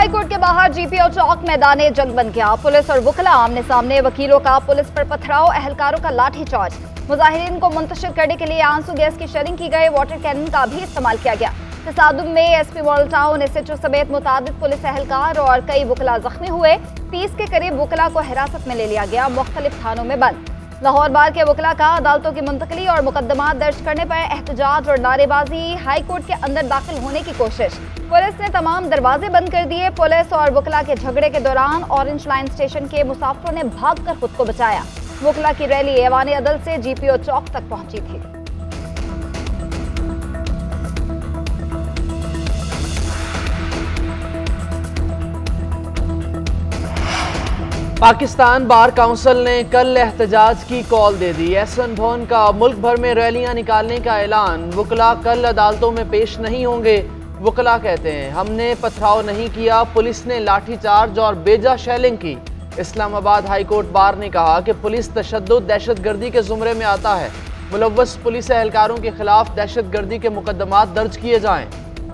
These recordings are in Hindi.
हाई कोर्ट के बाहर जीपीओ चौक मैदान जंग बन गया। पुलिस और वकला आमने सामने, वकीलों का पुलिस पर पथराव, अहलकारों का लाठीचार्ज। मुजाहिरीन को मुंतशिर करने के लिए आंसू गैस की शेलिंग की गई, वाटर कैनन का भी इस्तेमाल किया गया। तसादुम में एसपी मॉडल टाउन, एसएचओ समेत मुताबिद पुलिस अहलकार और कई वकला जख्मी हुए। 30 के करीब वकला को हिरासत में ले लिया गया, मुख्तलिफ थानों में बंद। लाहौर बार के वकला का अदालतों की मुंतकली और मुकदमात दर्ज करने पर एहतजाज और नारेबाजी। हाई कोर्ट के अंदर दाखिल होने की कोशिश, पुलिस ने तमाम दरवाजे बंद कर दिए। पुलिस और वकला के झगड़े के दौरान ऑरेंज लाइन स्टेशन के मुसाफिरों ने भागकर खुद को बचाया। वकला की रैली ऐवान अदल से जीपीओ चौक तक पहुंची थी। पाकिस्तान बार काउंसिल ने कल एहतजाज की कॉल दे दी। एहसन भवन का मुल्क भर में रैलियां निकालने का ऐलान। वकला कल अदालतों में पेश नहीं होंगे। वकला कहते हैं हमने पथराव नहीं किया, पुलिस ने लाठीचार्ज और बेजा शेलिंग की। इस्लामाबाद हाई कोर्ट बार ने कहा कि पुलिस तशद्दुद दहशतगर्दी के जुमरे में आता है। मुलव्वस पुलिस एहलकारों के खिलाफ दहशतगर्दी के मुकदमात दर्ज किए जाएं।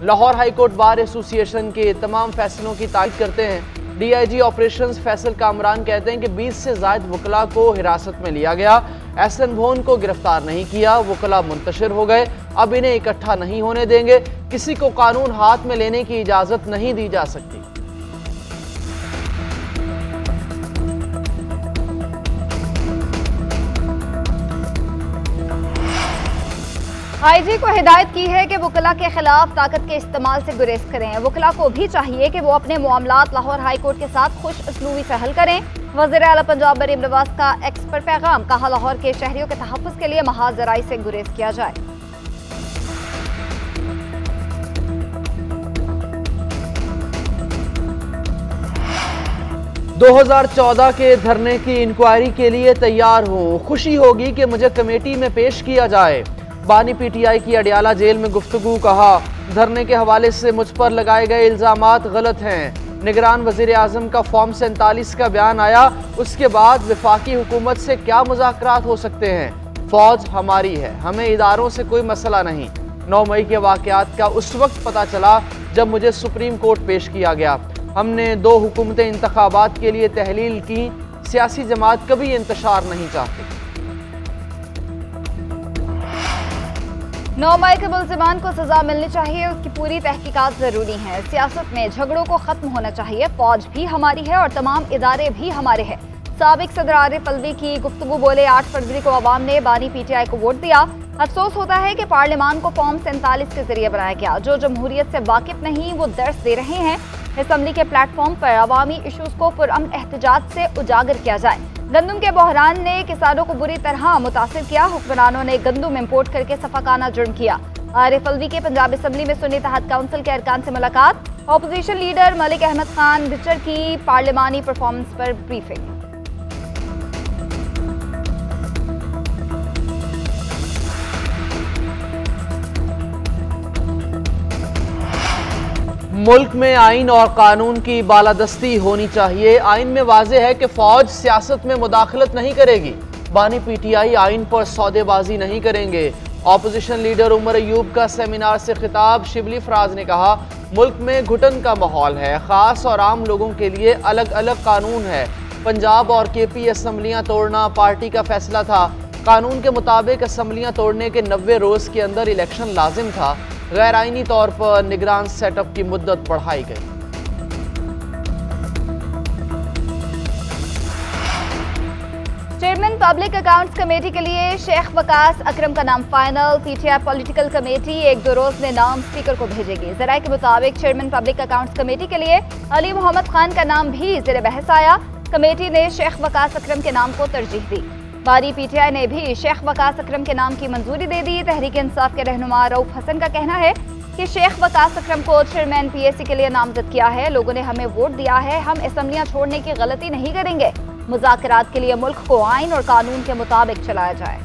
Lahore high court bar association के तमाम फैसलों की तारीफ करते हैं। डीआईजी ऑपरेशंस फैसल कामरान कहते हैं कि 20 से ज़ायद वकला को हिरासत में लिया गया। एहसन भवन को गिरफ्तार नहीं किया, वकला मुंतशिर हो गए। अब इन्हें इकट्ठा नहीं होने देंगे। किसी को कानून हाथ में लेने की इजाज़त नहीं दी जा सकती। आईजी को हिदायत की है कि वकला के खिलाफ ताकत के इस्तेमाल से गुरेज करें। वकला को भी चाहिए कि वो अपने मामलात लाहौर हाई कोर्ट के साथ खुश असलूबी से हल करें। वज़ीर आला पंजाब मरीम नवाज का एक्स पर पैगाम, कहा लाहौर के शहरियों के तहफ़्फ़ुज़ के लिए महाज ज़राई से गुरेज किया जाए। दो 2014 के धरने की इंक्वायरी के लिए तैयार हूँ। खुशी होगी कि मुझे कमेटी में पेश किया जाए। बानी पीटीआई की अडियाला जेल में गुफ्तगू, कहा धरने के हवाले से मुझ पर लगाए गए इल्जामात गलत हैं। निगरान वजीर आजम का फॉर्म 47 का बयान आया, उसके बाद वफाकी हुकूमत से क्या मुज़ाकरात हो सकते हैं। फौज हमारी है, हमें इदारों से कोई मसला नहीं। 9 मई के वाक़यात का उस वक्त पता चला जब मुझे सुप्रीम कोर्ट पेश किया गया। हमने 2 हुकूमतें इंतखाबात के लिए तहलील की। सियासी जमात कभी इंतशार नहीं चाहती। 9 मई के मुल्ज़िमान को सजा मिलनी चाहिए, उसकी पूरी तहकीकात जरूरी है। सियासत में झगड़ों को खत्म होना चाहिए। फौज भी हमारी है और तमाम इदारे भी हमारे हैं। साबिक सदर आरिफ अलवी की गुफ्तगू, बोले 8 फरवरी को अवाम ने बानी पीटीआई को वोट दिया। अफसोस होता है कि पार्लियामान को फॉर्म 47 के जरिए बनाया गया। जो जमहूरियत से वाकिफ नहीं वो दर्स दे रहे हैं। असम्बली के प्लेटफॉर्म पर अवामी इशूज़ को पुरअमन एहतजाज से उजागर किया जाए। गंदम के बहरान ने किसानों को बुरी तरह मुतासिर किया। हुक्मरानों ने गंदम इम्पोर्ट करके सफाकाना जुर्म किया। आरिफ अलवी के पंजाब असम्बली में सुन्नी तहत काउंसिल के अरकान से मुलाकात। अपोजिशन लीडर मलिक अहमद खान बिचर की पार्लियामानी परफॉर्मेंस पर ब्रीफिंग। मुल्क में आइन और कानून की बालादस्ती होनी चाहिए। आइन में वाज़ेह है कि फौज सियासत में मुदाखलत नहीं करेगी। बानी पीटीआई आइन पर सौदेबाजी नहीं करेंगे। ऑपोजिशन लीडर उमर अयूब का सेमिनार से खिताब, शिबली फराज ने कहा मुल्क में घुटन का माहौल है, खास और आम लोगों के लिए अलग अलग कानून है। पंजाब और केपी असम्बलियाँ तोड़ना पार्टी का फैसला था। कानून के मुताबिक असम्बलियाँ तोड़ने के 90 रोज़ के अंदर इलेक्शन लाजिम था। गैर आइनी तौर पर निगरान सेटअप की मुद्दत बढ़ाई गई। चेयरमैन पब्लिक अकाउंट्स कमेटी के लिए शेख वकास अकरम का नाम फाइनल। पीटीआई पॉलिटिकल कमेटी 1-2 रोज में नाम स्पीकर को भेजेगी। जराये के मुताबिक चेयरमैन पब्लिक अकाउंट्स कमेटी के लिए अली मोहम्मद खान का नाम भी ज़ेर बहस आया। कमेटी ने शेख वकास अकरम के नाम को तरजीह दी। बारी पीटीआई ने भी शेख वकास अकरम के नाम की मंजूरी दे दी। तहरीक इंसाफ के रहनुमा रऊफ हसन का कहना है कि शेख वकास अकरम को चेयरमैन पीएसी के लिए नामजद किया है। लोगों ने हमें वोट दिया है, हम असम्बलियां छोड़ने की गलती नहीं करेंगे। मुज़ाकरात के लिए मुल्क को आइन और कानून के मुताबिक चलाया जाए।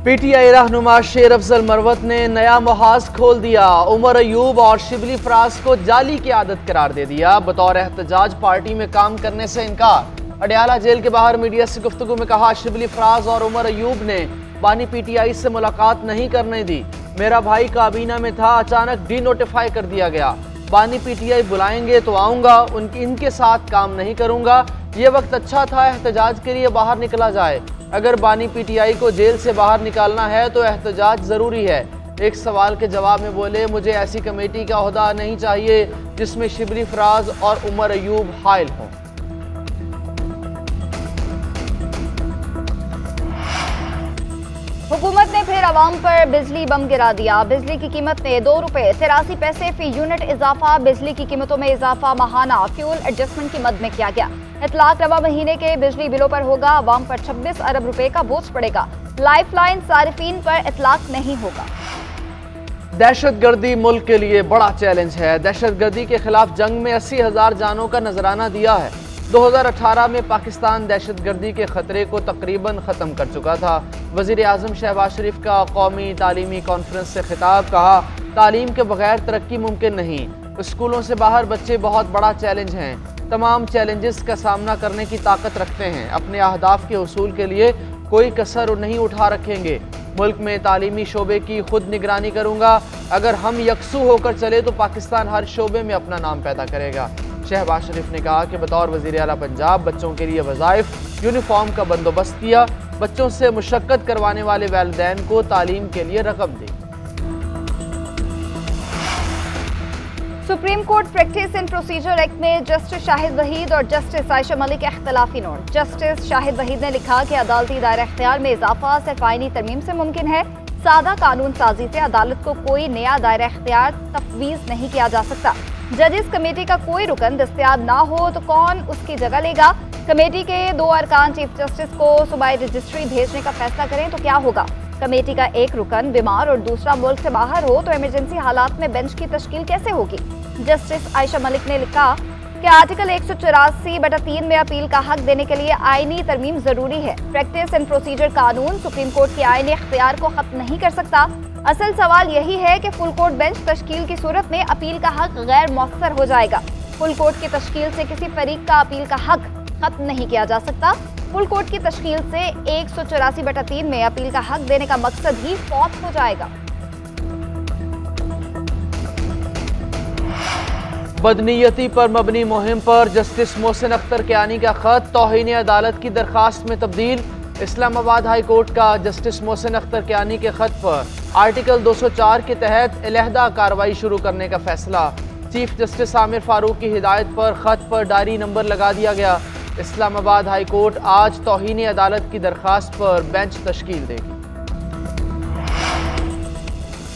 पीटीआई रहनुमा शेर अफजल मरवत ने नया मुहाज खोल दिया। उमर अयूब और शिबली फराज को जाली की आदत करार दे दिया। बतौर एहतजाज पार्टी में काम करने से इनकार। अडियाला जेल के बाहर मीडिया से गुफ्तगू में कहा शिबली फराज और उमर अयूब ने बानी पीटीआई से मुलाकात नहीं करने दी। मेरा भाई काबीना में था, अचानक डी नोटिफाई कर दिया गया। बानी पीटीआई बुलाएंगे तो आऊँगा, इनके साथ काम नहीं करूँगा। ये वक्त अच्छा था एहतजाज के लिए बाहर निकला जाए। अगर बानी पीटीआई को जेल से बाहर निकालना है तो एहतजाज ज़रूरी है। एक सवाल के जवाब में बोले, मुझे ऐसी कमेटी का ओहदा नहीं चाहिए जिसमें शिबली फराज और उमर अयूब हायल हों। हुकूमत ने फिर अवाम पर बिजली बम गिरा दिया। बिजली की कीमत में 2 रुपये 83 पैसे फी यूनिट इजाफा। बिजली की कीमतों में इजाफा माहाना फ्यूल एडजस्टमेंट की मद में किया गया। इतलाक रवा महीने के बिजली बिलों पर होगा। अवाम पर 26 अरब रुपए का बोझ पड़ेगा। लाइफलाइन सारिफीन पर इतलाक नहीं होगा। दहशतगर्दी मुल्क के लिए बड़ा चैलेंज है। दहशतगर्दी के खिलाफ जंग में 80,000 जानों का नजराना दिया है। 2018 में पाकिस्तान दहशतगर्दी के खतरे को तकरीबन ख़त्म कर चुका था। वज़ीर आज़म शहबाज शरीफ का कौमी तालीमी कॉन्फ्रेंस से खिताब, कहा तालीम के बगैर तरक्की मुमकिन नहीं। स्कूलों से बाहर बच्चे बहुत बड़ा चैलेंज हैं। तमाम चैलेंजेस का सामना करने की ताकत रखते हैं। अपने अहदाफ के उसूल के लिए कोई कसर नहीं उठा रखेंगे। मुल्क में तालीमी शोबे की खुद निगरानी करूँगा। अगर हम यकसू होकर चले तो पाकिस्तान हर शोबे में अपना नाम पैदा करेगा। शहबाज शरीफ ने कहा कि बतौर वज़ीर आला पंजाब बच्चों के लिए वज़ाइफ यूनिफॉर्म का बंदोबस्त किया। बच्चों से मुशक्कत करवाने वाले वालिदैन को तालीम के लिए रकम दी। Supreme court practice and procedure act में जस्टिस शाहिद वहीद और जस्टिस आयशा मलिक के इख्तलाफी नोट। जस्टिस शाहिद वहीद ने लिखा कि अदालती दायरा इख्तियार में इजाफा सिर्फ आईनी तरमीम से मुमकिन है। सादा कानून साजी से अदालत को कोई नया दायरा इख्तियार तफवीज नहीं किया जा सकता। जजेस कमेटी का कोई रुकन दस्तयाब ना हो तो कौन उसकी जगह लेगा। कमेटी के 2 अरकान चीफ जस्टिस को सूबाई रजिस्ट्री भेजने का फैसला करें तो क्या होगा। कमेटी का एक रुकन बीमार और दूसरा मुल्क से बाहर हो तो इमरजेंसी हालात में बेंच की तश्कील कैसे होगी। जस्टिस आयशा मलिक ने लिखा कि आर्टिकल 184/3 में अपील का हक देने के लिए आईनी तरमीम जरूरी है। प्रैक्टिस एंड प्रोसीजर कानून सुप्रीम कोर्ट की आईनी इख्तियार को खत्म नहीं कर सकता। असल सवाल यही है कि फुल कोर्ट बेंच तश्कील की सूरत में अपील का हक गैर मौसर हो जाएगा। फुल कोर्ट की तश्कील से किसी फरीक का अपील का हक खत्म नहीं किया जा सकता। फुल कोर्ट की तश्कील से 184/3 में अपील का हक देने का मकसद ही फौत हो जाएगा। बदनीयती पर मबनी मुहिम पर जस्टिस मोहसिन अख्तर कियानी का खत तौहीन अदालत की दरखास्त में तब्दील। इस्लामाबाद हाई कोर्ट का जस्टिस मोहसिन अख्तर कियानी के खत पर आर्टिकल 204 के तहत अलहदा कार्रवाई शुरू करने का फैसला। चीफ जस्टिस आमिर फारूक की हिदायत पर खत पर डायरी नंबर लगा दिया गया। इस्लामाबाद हाई कोर्ट आज तौहीन अदालत की दरखास्त पर बेंच तश्कील देगी।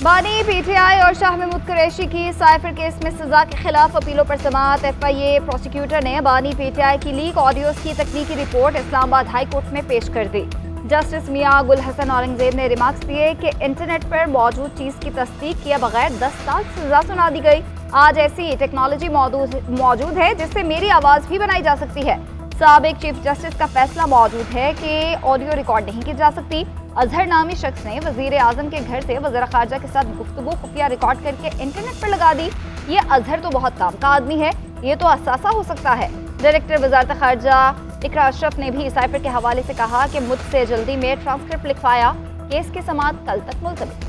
बानी पीटीआई और शाह महमूद कुरैशी की साइफर केस में सजा के खिलाफ अपीलों पर समाअत। FIA प्रोसिक्यूटर ने बानी पीटीआई की लीक ऑडियोज की तकनीकी रिपोर्ट इस्लामाबाद हाई कोर्ट में पेश कर दी। जस्टिस मियां गुल हसन औरंगजेब ने रिमार्क्स दिए कि इंटरनेट पर मौजूद चीज़ की तस्दीक किए बगैर 10 साल सजा सुना दी गई। आज ऐसी टेक्नोलॉजी मौजूद है जिससे मेरी आवाज़ भी बनाई जा सकती है। साबिक चीफ जस्टिस का फैसला मौजूद है कि ऑडियो रिकॉर्ड नहीं की जा सकती। अजहर नामी शख्स ने वजीर आजम के घर से वज़ीर खारजा के साथ गुफ्तगू खुफिया रिकॉर्ड करके इंटरनेट पर लगा दी। ये अजहर तो बहुत काम का आदमी है, ये तो असासा हो सकता है। डायरेक्टर वजारत खारजा इकरा अशरफ ने भी साइफर के हवाले से कहा कि मुझसे जल्दी में ट्रांसक्रिप्ट लिखवाया। केस की समाअत कल तक मुलतवी।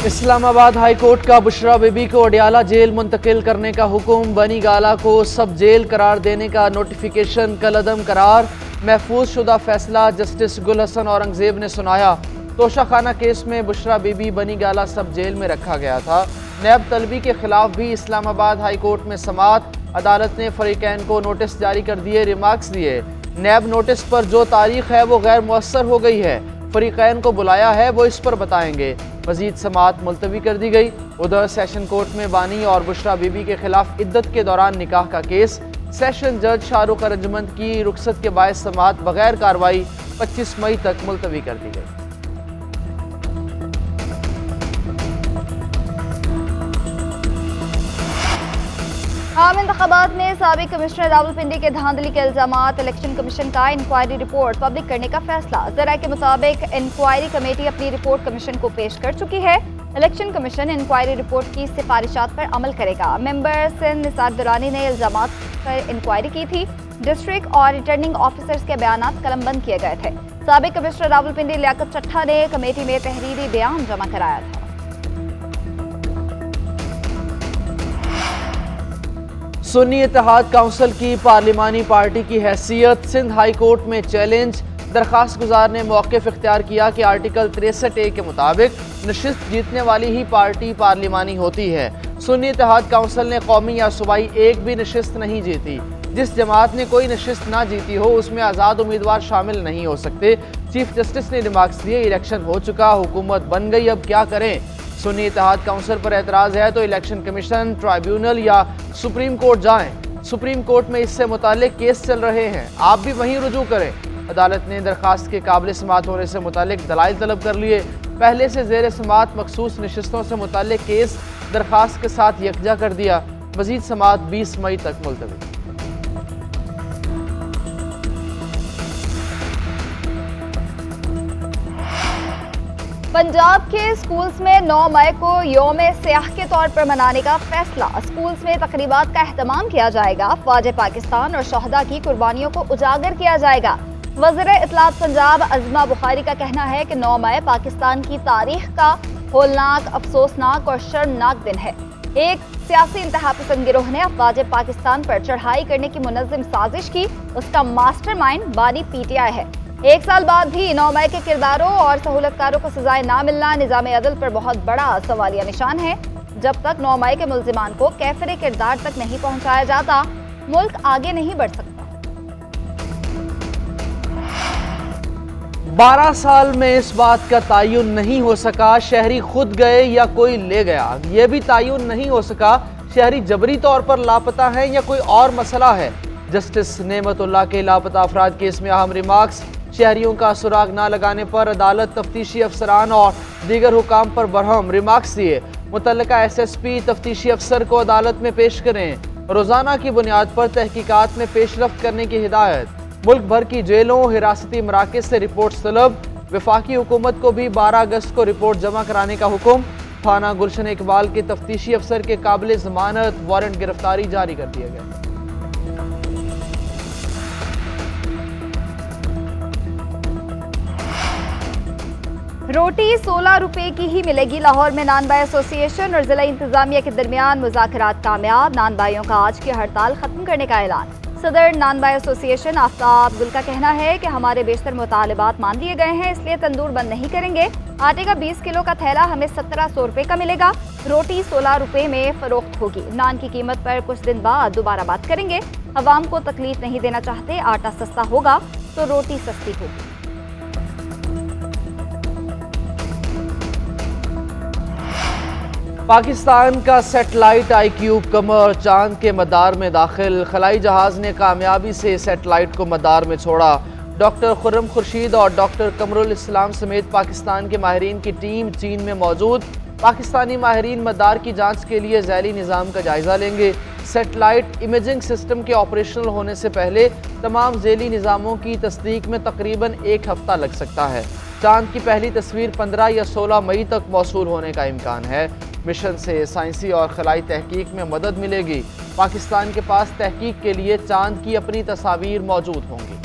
इस्लामाबाद हाई कोर्ट का बुशरा बीबी को अडियाला जेल मुंतकिल करने का हुक्म। बनी गाला को सब जेल करार देने का नोटिफिकेशन कलअदम करार। महफूज शुदा फैसला जस्टिस गुल हसन औरंगजेब ने सुनाया। तोशाखाना केस में बुशरा बीबी बनी गाला सब जेल में रखा गया था। नैब तलबी के खिलाफ भी इस्लामाबाद हाई कोर्ट में समाअत। अदालत ने फरीकैन को नोटिस जारी कर दिए, रिमार्क्स दिए। नैब नोटिस पर जो तारीख है वो गैर मुअस्सर हो गई है। फरीकैन को बुलाया है, वो इस पर बताएंगे। मजीद समाअत मुलतवी कर दी गई। उधर सेशन कोर्ट में बानी और बुशरा बीबी के खिलाफ इद्दत के दौरान निकाह का केस। सेशन जज शाहरुख रजमंद की रुखसत के बायस समाअत बगैर कार्रवाई 25 मई तक मुलतवी कर दी गई। आम इंतखाबात में साबिक कमिश्नर रावलपिंडी के धांधली के इल्जामात। इलेक्शन कमीशन का इंक्वायरी रिपोर्ट पब्लिक करने का फैसला। जरा के मुताबिक इंक्वायरी कमेटी अपनी रिपोर्ट कमीशन को पेश कर चुकी है। इलेक्शन कमीशन इंक्वायरी रिपोर्ट की सिफारिशात पर अमल करेगा। मेंबर सिंध निसार दुरानी ने इल्जामात पर इंक्वायरी की थी। डिस्ट्रिक्ट और रिटर्निंग ऑफिसर्स के बयान कलमबंद किए गए थे। साबिक कमिश्नर रावलपिंडी लियाकत चट्टा ने कमेटी में तहरीरी बयान जमा कराया था। सुन्नी इत्तेहाद काउंसिल की पार्लिमानी पार्टी की हैसियत सिंध हाई कोर्ट में चैलेंज। दरखास्त गुजार ने मौक़िफ़ इख्तियार किया कि आर्टिकल 63A के मुताबिक नशिस्त जीतने वाली ही पार्टी पार्लिमानी होती है। सुन्नी इत्तेहाद काउंसिल ने कौमी या सूबाई एक भी नशिस्त नहीं जीती। जिस जमात ने कोई नशिस्त ना जीती हो उसमें आज़ाद उम्मीदवार शामिल नहीं हो सकते। चीफ जस्टिस ने रिमार्क्स दिए, इलेक्शन हो चुका, हुकूमत बन गई, अब क्या करें। सुन्नी इत्तेहाद काउंसिल पर एतराज़ है तो इलेक्शन कमीशन, ट्राइब्यूनल या सुप्रीम कोर्ट जाएं। सुप्रीम कोर्ट में इससे मुताल्लिक केस चल रहे हैं, आप भी वहीं रुजू करें। अदालत ने दरखास्त के काबिल समात होने से मुताल्लिक दलाइल तलब कर लिए। पहले से ज़ेर समात मखसूस नशिस्तों से मुताल्लिक केस दरखास्त के साथ यकजा कर दिया। मज़ीद समात 20 मई तक मुलतवी। पंजाब के स्कूल्स में 9 मई को यौम सियाह के तौर पर मनाने का फैसला। स्कूल्स में तकरीबात का एहतमाम किया जाएगा। फ़ौज पाकिस्तान और शहदा की कुर्बानियों को उजागर किया जाएगा। वज़ीर इत्तलात पंजाब अज़मा बुखारी का कहना है कि 9 मई पाकिस्तान की तारीख का होलनाक, अफसोसनाक और शर्मनाक दिन है। एक सियासी इंतहा पसंद गिरोह ने अफ़वाज पाकिस्तान पर चढ़ाई करने की मुनज़्ज़म साजिश की। उसका मास्टरमाइंड बानी PTI है। 1 साल बाद भी 9 मई के किरदारों और सहूलतकारों को सजाएं ना मिलना निज़ाम अदल पर बहुत बड़ा सवालिया निशान है। जब तक 9 मई के मुल्जिमान को कैफरे किरदार तक नहीं पहुंचाया जाता, मुल्क आगे नहीं बढ़ सकता। 12 साल में इस बात का तयन नहीं हो सका शहरी खुद गए या कोई ले गया। यह भी तयन नहीं हो सका शहरी जबरी तौर पर लापता है या कोई और मसला है। जस्टिस नेमतुल्लाह के लापता अफराद केस में अहम रिमार्क्स। शहरियों का सुराग ना लगाने पर अदालत तफ्तीशी अफसरान और दीगर हुकाम पर बरहम रिमार्क्स दिए। मुतल्लिका SSP तफ्तीशी अफसर को अदालत में पेश करें। रोजाना की बुनियाद पर तहकीकात में पेशरफ्त करने की हिदायत। मुल्क भर की जेलों, हिरासती मराकज से रिपोर्ट तलब। वफाकी हुकूमत को भी 12 अगस्त को रिपोर्ट जमा कराने का हुक्म। थाना गुलशन इकबाल के तफ्तीशी अफसर के काबिल जमानत वारंट गिरफ्तारी जारी कर दिया गया। रोटी 16 रुपए की ही मिलेगी। लाहौर में नान बाई एसोसिएशन और जिला इंतजामिया के दरमियान मुज़ाकरात कामयाब। नान बाइयों का आज की हड़ताल खत्म करने का ऐलान। सदर नान बाई एसोसिएशन आफ्ताब गुल का कहना है कि हमारे बेशतर मुतालबात मान लिए गए हैं, इसलिए तंदूर बंद नहीं करेंगे। आटे का 20 किलो का थैला हमें 1700 रुपए का मिलेगा। रोटी 16 रुपए में फरोख्त होगी। नान की कीमत पर कुछ दिन बाद दोबारा बात करेंगे। अवाम को तकलीफ नहीं देना चाहते। आटा सस्ता होगा तो रोटी सस्ती होगी। पाकिस्तान का सैटेलाइट iCube कमर चांद के मदार में दाखिल। खलाई जहाज ने कामयाबी से सैटेलाइट को मदार में छोड़ा। डॉक्टर खुर्रम खुर्शीद और डॉक्टर कमरुल इस्लाम समेत पाकिस्तान के माहिरीन की टीम चीन में मौजूद। पाकिस्तानी माहिरीन मदार की जांच के लिए ज़ैली निज़ाम का जायजा लेंगे। सैटेलाइट इमेजिंग सिस्टम के ऑपरेशनल होने से पहले तमाम ज़ैली निज़ामों की तस्दीक में तकरीबन 1 हफ्ता लग सकता है। चांद की पहली तस्वीर 15 या 16 मई तक मौसूल होने का इम्कान है। मिशन से साइंसी और खलाई तहकीक में मदद मिलेगी। पाकिस्तान के पास तहकीक के लिए चांद की अपनी तस्वीर मौजूद होंगी।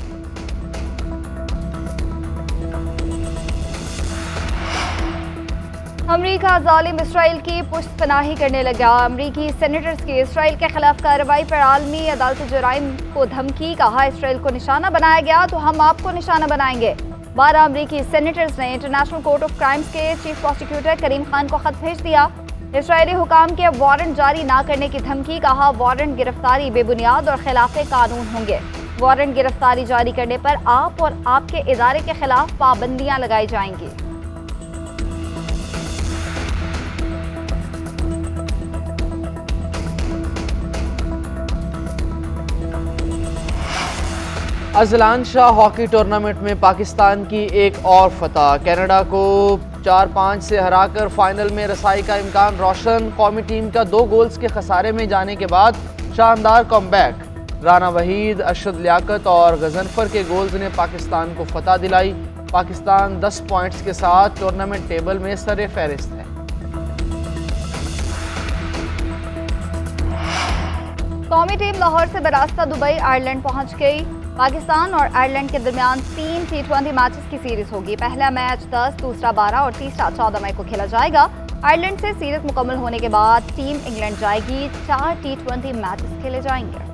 अमरीका जालिम इसराइल की पुष्ट पनाही करने लगा। अमरीकी सेनेटर्स की इसराइल के खिलाफ कार्रवाई पर आलमी अदालत जुराइम को धमकी। कहा इसराइल को निशाना बनाया गया तो हम आपको निशाना बनाएंगे। 12 अमरीकी सेनेटर्स ने इंटरनेशनल कोर्ट ऑफ क्राइम्स के चीफ प्रोसिक्यूटर करीम खान को खत भेज दिया। इसराइली हुकाम के वारंट जारी ना करने की धमकी। कहा वारंट गिरफ्तारी बेबुनियाद और खिलाफ कानून होंगे। वारंट गिरफ्तारी जारी करने पर आप और आपके इदारे के खिलाफ पाबंदियां लगाई जाएंगी। अजलान शाह हॉकी टूर्नामेंट में पाकिस्तान की एक और फतह। कनाडा को 4-5 से हराकर फाइनल में रसाई का इम्कान रोशन। कौमी टीम का 2 गोल्स के खसारे में जाने के बाद शानदार कमबैक। राना वहीद, अरशद लियाकत और गजनफर के गोल्स ने पाकिस्तान को फतह दिलाई। पाकिस्तान 10 पॉइंट्स के साथ टूर्नामेंट टेबल में सरे फहरिस्त है। कौमी टीम लाहौर से बरास्ता दुबई आयरलैंड पहुंच गई। पाकिस्तान और आयरलैंड के दरमियान 3 T20 मैचेस की सीरीज होगी। पहला मैच 10, दूसरा 12 और तीसरा 14 मई को खेला जाएगा। आयरलैंड से सीरीज मुकम्मल होने के बाद टीम इंग्लैंड जाएगी। 4 T20 मैचेस खेले जाएंगे।